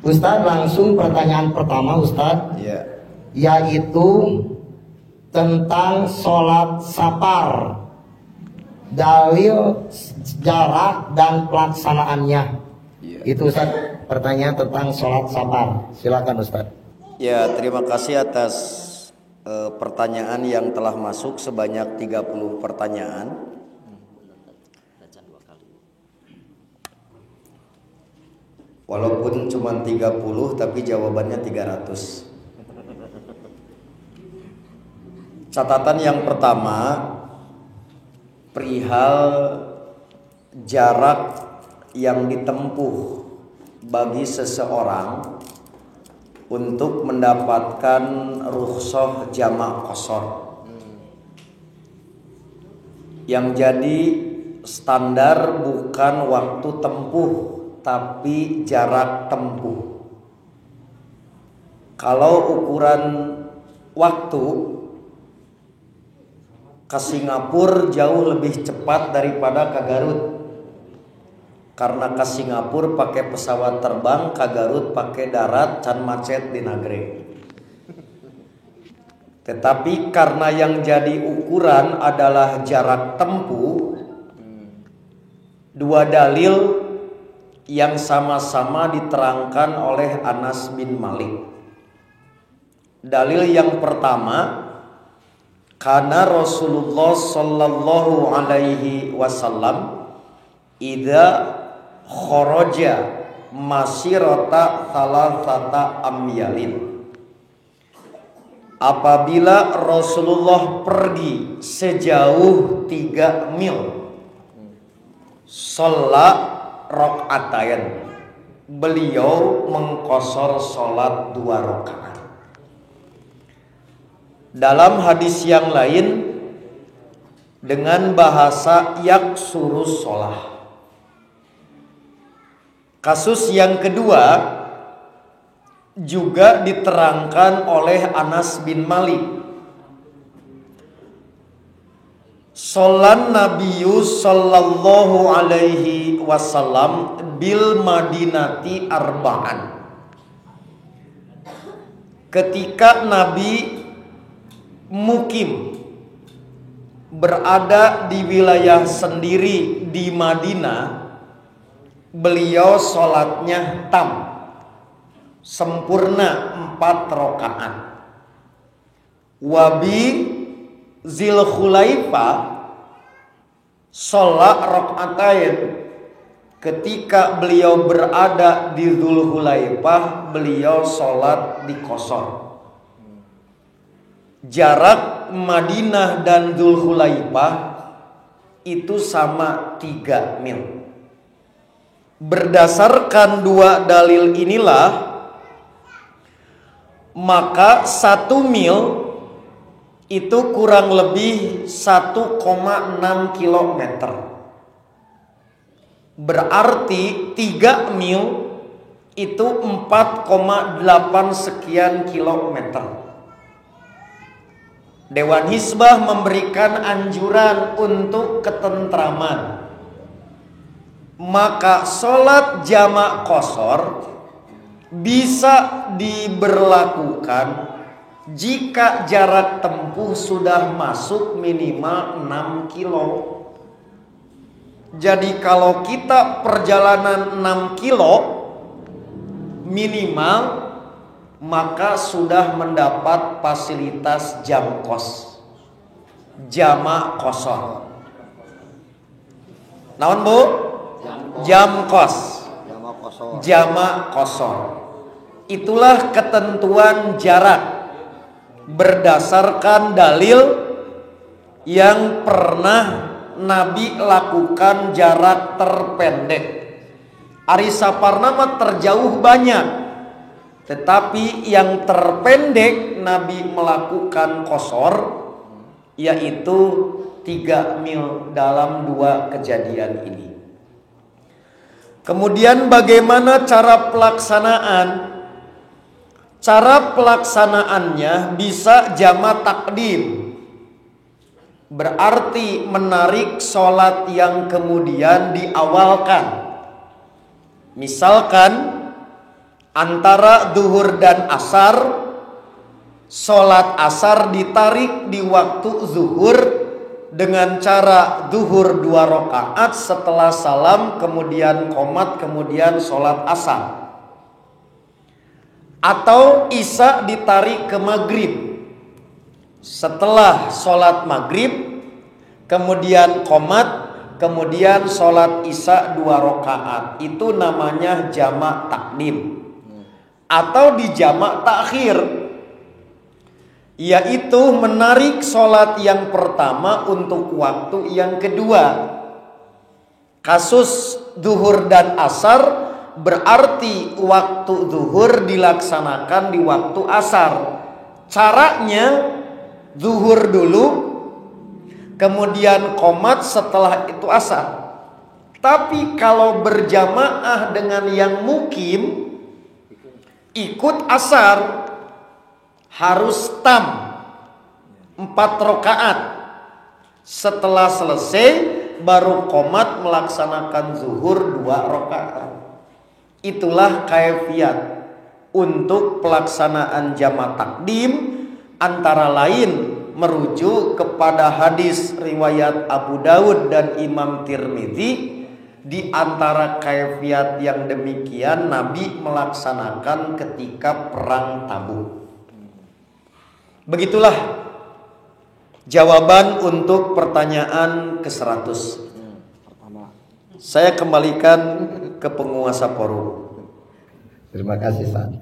Ustadz, langsung pertanyaan pertama Ustadz, yaitu tentang sholat safar, dalil, jarak dan pelaksanaannya. Itu Ustadz, pertanyaan tentang sholat safar. Silakan Ustadz. Ya, terima kasih atas pertanyaan yang telah masuk sebanyak 30 pertanyaan. Walaupun cuma 30 tapi jawabannya 300. Catatan yang pertama, perihal jarak yang ditempuh bagi seseorang untuk mendapatkan rukhsah jamak qashar. Yang jadi standar bukan waktu tempuh tapi jarak tempuh. Kalau ukuran waktu, ke Singapura jauh lebih cepat daripada ke Garut. Karena ke Singapura pakai pesawat terbang, ke Garut pakai darat, can macet di Nagreg. Tetapi karena yang jadi ukuran adalah jarak tempuh, dua dalil yang sama-sama diterangkan oleh Anas bin Malik. Dalil yang pertama, karena Rasulullah sallallahu alaihi wasallam idza kharaja masirata thalathata amyalin. Apabila Rasulullah pergi sejauh 3 mil, sholat rok'atayn, beliau mengqashar sholat 2 rakaat. Dalam hadis yang lain dengan bahasa yaksurus sholah. Kasus yang kedua juga diterangkan oleh Anas bin Malik. Sholat Nabiyyu sallallahu alaihi wasallam bil Madinati arba'an. Ketika Nabi mukim berada di wilayah sendiri di Madinah, beliau sholatnya tam, sempurna 4 rakaat. Wabi Zilkhulaifah sholat rakatain. Ketika beliau berada di Zulhulaifah, beliau sholat di qashar. Jarak Madinah dan Zulhulaifah itu sama 3 mil. Berdasarkan dua dalil inilah, maka 1 mil itu kurang lebih 1,6 kilometer. Berarti 3 mil itu 4,8 sekian kilometer. Dewan Hizbah memberikan anjuran untuk ketentraman. Maka sholat jamak qashar bisa diberlakukan jika jarak tempuh sudah masuk minimal 6 kilo. Jadi kalau kita perjalanan 6 kilo minimal, maka sudah mendapat fasilitas jam kos, jamak qashar. Naon Bu? Jam kos, jamak qashar. Itulah ketentuan jarak berdasarkan dalil yang pernah Nabi lakukan jarak terpendek. Ari saparna mah terjauh banyak, tetapi yang terpendek Nabi melakukan qashar, yaitu 3 mil dalam 2 kejadian ini. Kemudian bagaimana cara pelaksanaan? Cara pelaksanaannya bisa jamak takdim, berarti menarik sholat yang kemudian diawalkan. Misalkan antara zuhur dan asar, sholat asar ditarik di waktu zuhur dengan cara zuhur 2 rakaat setelah salam, kemudian qomat, kemudian sholat asar. Atau isya ditarik ke maghrib setelah sholat maghrib, kemudian qomat, kemudian sholat isya 2 rakaat. Itu namanya jamak takdim. Atau di jamak takhir, yaitu menarik sholat yang pertama untuk waktu yang kedua. Kasus zuhur dan asar berarti waktu zuhur dilaksanakan di waktu asar. Caranya zuhur dulu, kemudian qomat, setelah itu asar. Tapi kalau berjamaah dengan yang mukim, ikut asar, harus tam 4 rakaat. Setelah selesai baru qomat melaksanakan zuhur 2 rakaat. Itulah kaifiat untuk pelaksanaan jamak takdim, antara lain merujuk kepada hadis riwayat Abu Daud dan Imam Tirmidzi. Di antara kaifiat yang demikian Nabi melaksanakan ketika perang Tabuk. Begitulah jawaban untuk pertanyaan ke-100. Saya kembalikan ke penguasa forum. Terima kasih, Ustaz.